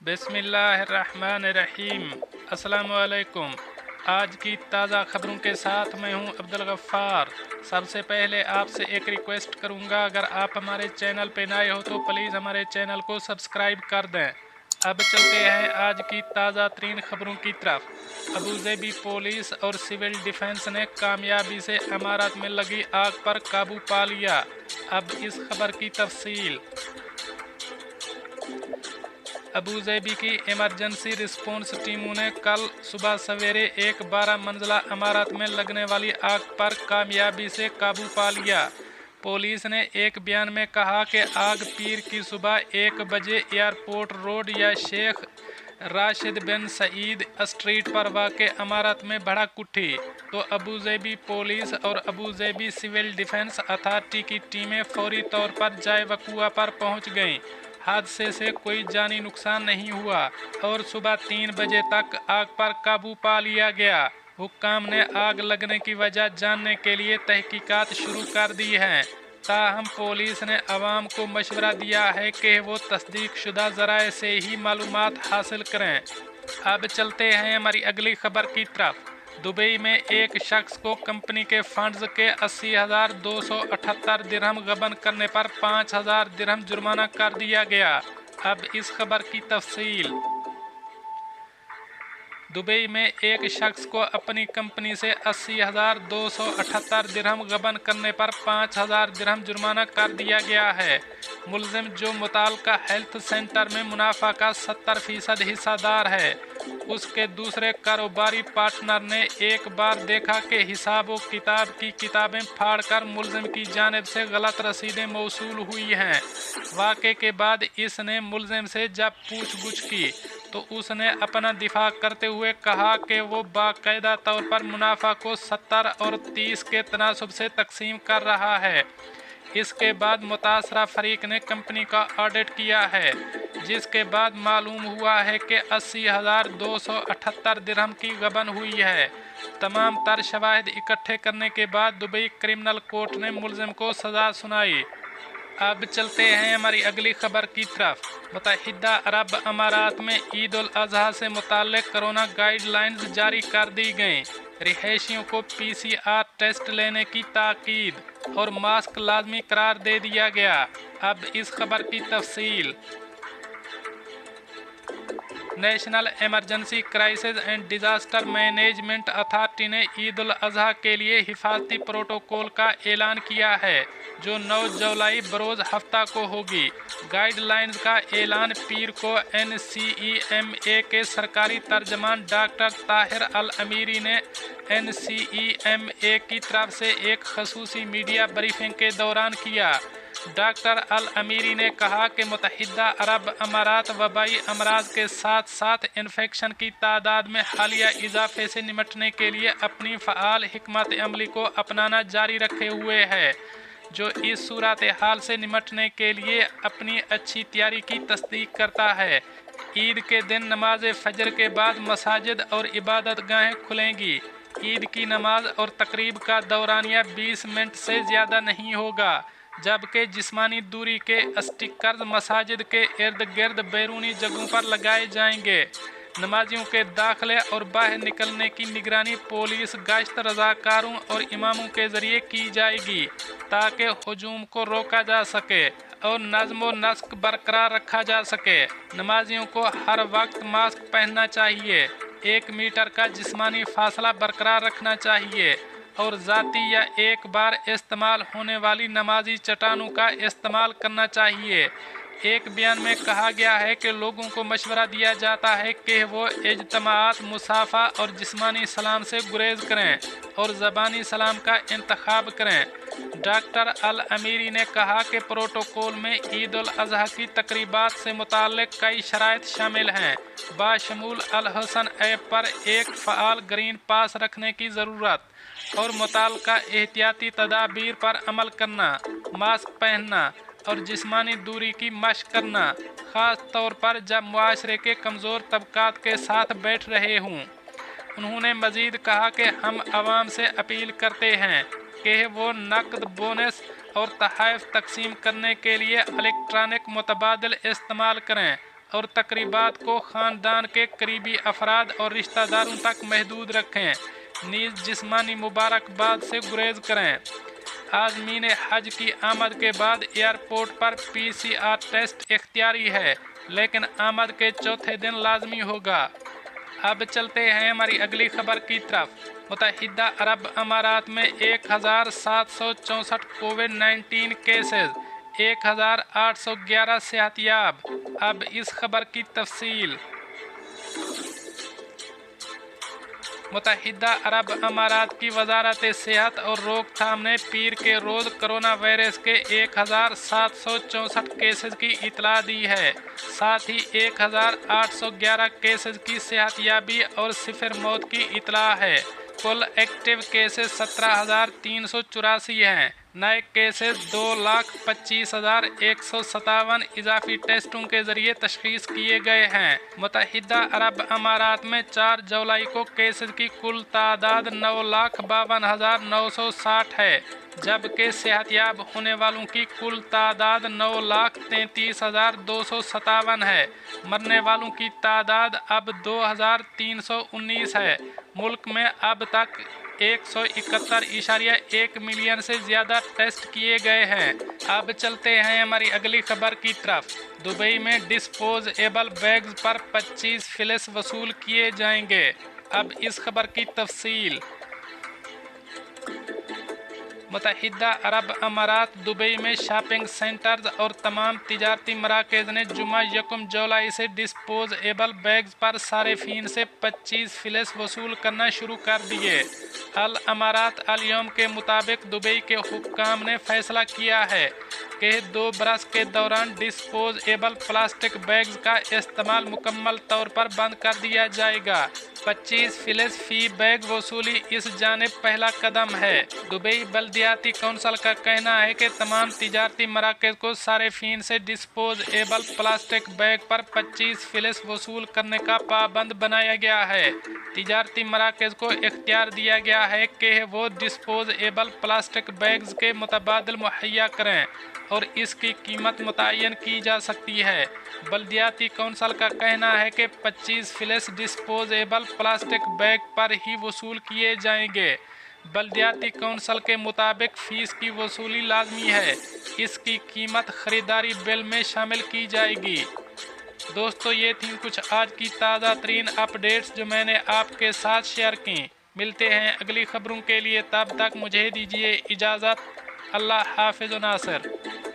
बिस्मिल्लाहिर्रहमानिर्रहीम। अस्सलामुअलैकुम। आज की ताज़ा खबरों के साथ मैं हूं अब्दुल गफ्फार। सबसे पहले आपसे एक रिक्वेस्ट करूंगा, अगर आप हमारे चैनल पे नए हो तो प्लीज़ हमारे चैनल को सब्सक्राइब कर दें। अब चलते हैं आज की ताज़ा तरीन खबरों की तरफ। अबूज़ेबी पुलिस और सिविल डिफेंस ने कामयाबी से इमारत में लगी आग पर काबू पा लिया। अब इस खबर की तफसील। अबूज़ेबी की इमरजेंसी रिस्पॉन्स टीमों ने कल सुबह सवेरे एक 12 मंजिला इमारत में लगने वाली आग पर कामयाबी से काबू पा लिया। पुलिस ने एक बयान में कहा कि आग पीर की सुबह 1 बजे एयरपोर्ट रोड या शेख राशिद बिन सईद स्ट्रीट पर वाक़ इमारत में भड़क उठी तो अबूज़ेबी पुलिस और अबूज़ेबी सिविल डिफेंस अथॉरिटी की टीमें फौरी तौर पर जाए वक़ुआ पर पहुंच गईं। हादसे से कोई जानी नुकसान नहीं हुआ और सुबह 3 बजे तक आग पर काबू पा लिया गया। हुक्काम ने आग लगने की वजह जानने के लिए तहकीकात शुरू कर दी है। ताहम पुलिस ने अवाम को मशवरा दिया है कि वो तस्दीक शुदा ज़राए से ही मालूमात हासिल करें। अब चलते हैं हमारी अगली खबर की तरफ। दुबई में एक शख्स को कंपनी के फंड्स के 80,278 दिरहम गबन करने पर 5,000 दिरहम जुर्माना कर दिया गया। अब इस खबर की तफसील। दुबई में एक शख्स को अपनी कंपनी से 80,278 दिरहम गबन करने पर 5,000 दिरहम जुर्माना कर दिया गया है। मुलजिम, जो मुताल्लिका हेल्थ सेंटर में मुनाफा का 70% हिस्सादार है, उसके दूसरे कारोबारी पार्टनर ने एक बार देखा कि हिसाब व किताब की किताबें फाड़कर मुलजिम की जानिब से गलत रसीदें मौसूल हुई हैं। वाक़े के बाद इसने मुलजिम से जब पूछगछ की तो उसने अपना दिफा करते हुए कहा कि वो बाकायदा तौर पर मुनाफा को 70 और 30 के तनासुब से तकसीम कर रहा है। इसके बाद मुतासरा फरीक ने कंपनी का ऑडिट किया है, जिसके बाद मालूम हुआ है कि 80,278 दिरहम की गबन हुई है। तमाम तर शवाहिद इकट्ठे करने के बाद दुबई क्रिमिनल कोर्ट ने मुलजिम को सज़ा सुनाई। अब चलते हैं हमारी अगली खबर की तरफ। मुत्तहिदा अरब अमारात में ईद उल अज़हा से मुताल्लिक़ कोरोना गाइडलाइंस जारी कर दी गईं। रिहायशियों को PCR टेस्ट लेने की ताकीद और मास्क लाजमी करार दे दिया गया। अब इस खबर की तफसील। National emergency crisis and disaster management authority ने ईद उल अज़हा के लिए हिफाजती प्रोटोकॉल का ऐलान किया है, जो 9 जुलाई बरोज़ हफ्ता को होगी। गाइडलाइंस का ऐलान पीर को NCEMA के सरकारी तर्जमान डॉक्टर ताहिर अल अमीरी ने NCEMA की तरफ से एक खसूसी मीडिया ब्रीफिंग के दौरान किया। डॉक्टर अल अमीरी ने कहा कि मुत्तहिदा अरब अमारात वबाई अमराज के साथ साथ इन्फेक्शन की तादाद में हालिया इजाफे से निपटने के लिए अपनी फ़आल हिकमत अमली को अपनाना जारी रखे हुए है, जो इस सूरत हाल से निपटने के लिए अपनी अच्छी तैयारी की तस्दीक करता है। ईद के दिन नमाज फजर के बाद मसाजिद और इबादत गाहें खुलेंगी। ईद की नमाज और तकरीब का दौरानिया 20 मिनट से ज़्यादा नहीं होगा, जबकि जिस्मानी दूरी के स्टिकर्स मसाजिद के इर्द गिर्द बैरूनी जगहों पर लगाए जाएंगे। नमाजियों के दाखिले और बाहर निकलने की निगरानी पुलिस गश्त रज़ाकारों और इमामों के ज़रिए की जाएगी, ताकि हुजूम को रोका जा सके और नज़्म व नस्क बरकरार रखा जा सके। नमाजियों को हर वक्त मास्क पहनना चाहिए, 1 मीटर का जिस्मानी फासला बरकरार रखना चाहिए और ज़ाती या एक बार इस्तेमाल होने वाली नमाजी चट्टानों का इस्तेमाल करना चाहिए। एक बयान में कहा गया है कि लोगों को मशवरा दिया जाता है कि वो इज्तिमाआत, मुसाफा और जिस्मानी सलाम से गुरेज करें और ज़बानी सलाम का इंतखाब करें। डॉक्टर अल अमीरी ने कहा कि प्रोटोकॉल में ईद उल अज़हा की तकरीबात से मुताल्लिक़ कई शराइत शामिल हैं, बाशमूल अल हसन ऐप पर एक फ़आल ग्रीन पास रखने की ज़रूरत और मुताल्लिक़ा एहतियाती तदाबीर पर अमल करना, मास्क पहनना और जिस्मानी दूरी की मशक करना, ख़ास तौर पर जब मुआशरे के कमज़ोर तबक़ात के साथ बैठ रहे हों। उन्होंने मज़ीद कहा कि हम आवाम से अपील करते हैं कि वो नकद, बोनस और तोहफ़े तकसीम करने के लिए इलेक्ट्रॉनिक मुतबादिल इस्तेमाल करें और तकरीबात को ख़ानदान के करीबी अफराद और रिश्तेदारों तक महदूद रखें। नीज़ जिस्मानी मुबारकबाद से गुरेज करें। आज़मीन हज की आमद के बाद एयरपोर्ट पर PCR टेस्ट इख्तियारी है, लेकिन आमद के चौथे दिन लाजमी होगा। अब चलते हैं हमारी अगली खबर की तरफ। मुत्तहिदा अरब अमारात में 1764 कोविड-19 केसेस, 1811 सेहतियाब। अब इस खबर की तफसील। मुत्तहिदा अरब अमारात की वजारत सेहत और रोकथाम ने पीर के रोज़ कोरोना वायरस के 1764 केसेस की इतला दी है। साथ ही 1811 केसेस की सेहतियाबी और 0 मौत की इतला है। कुल एक्टिव केसेस 17,384 हैं। नए केसेस 2,25,157 इजाफी टेस्टों के जरिए तशखीस किए गए हैं। मुत्तहिदा अरब अमारात में 4 जुलाई को केसेस की कुल तादाद 9,52,960 है, जबकि सेहतियाब होने वालों की कुल तादाद 9,33,257 है। मरने वालों की तादाद अब 2,319 है। मुल्क में अब तक 171.1 मिलियन से ज़्यादा टेस्ट किए गए हैं। अब चलते हैं हमारी अगली खबर की तरफ। दुबई में डिस्पोजेबल बैग्स पर 25 फ़िल्स वसूल किए जाएंगे। अब इस खबर की तफसील। मुत्तहिदा अरब अमारात दुबई में शॉपिंग सेंटर्स और तमाम तिजारती मराकज़ ने जुमा 1 जुलाई से डिस्पोजेबल बैग्स पर सारिफीन से 25 फ़िल्स वसूल करना शुरू कर दिए। अल अमारात अल यौम के मुताबिक दुबई के हुक्काम ने फैसला किया है कि 2 बरस के दौरान डिस्पोजेबल प्लास्टिक बैग्स का इस्तेमाल मुकम्मल तौर पर बंद कर दिया जाएगा। 25 फ़िल्स फ़ी बैग वसूली इस जानिब पहला कदम है। दुबई बल्दियाती कौंसिल का कहना है कि तमाम तिजारती मराकज़ को सारिफीन से डिस्पोजेबल प्लास्टिक बैग पर 25 फ़िल्स वसूल करने का पाबंद बनाया गया है। तिजारती मराकज़ को इख्तियार दिया गया है कि वो डिस्पोजेबल प्लास्टिक बैग्स के मुतबादिल मुहैया करें और इसकी कीमत मुतय्यन की जा सकती है। बल्दियाती कौंसिल का कहना है कि 25 फ़िल्स डिस्पोजेबल प्लास्टिक बैग पर ही वसूल किए जाएंगे। बल्दियाती कौंसिल के मुताबिक फ़ीस की वसूली लाजमी है। इसकी कीमत ख़रीदारी बिल में शामिल की जाएगी। दोस्तों, ये थी कुछ आज की ताज़ा तरीन अपडेट्स जो मैंने आपके साथ शेयर की। मिलते हैं अगली खबरों के लिए, तब तक मुझे दीजिए इजाज़त। अल्लाह हाफ़िज़ नासिर।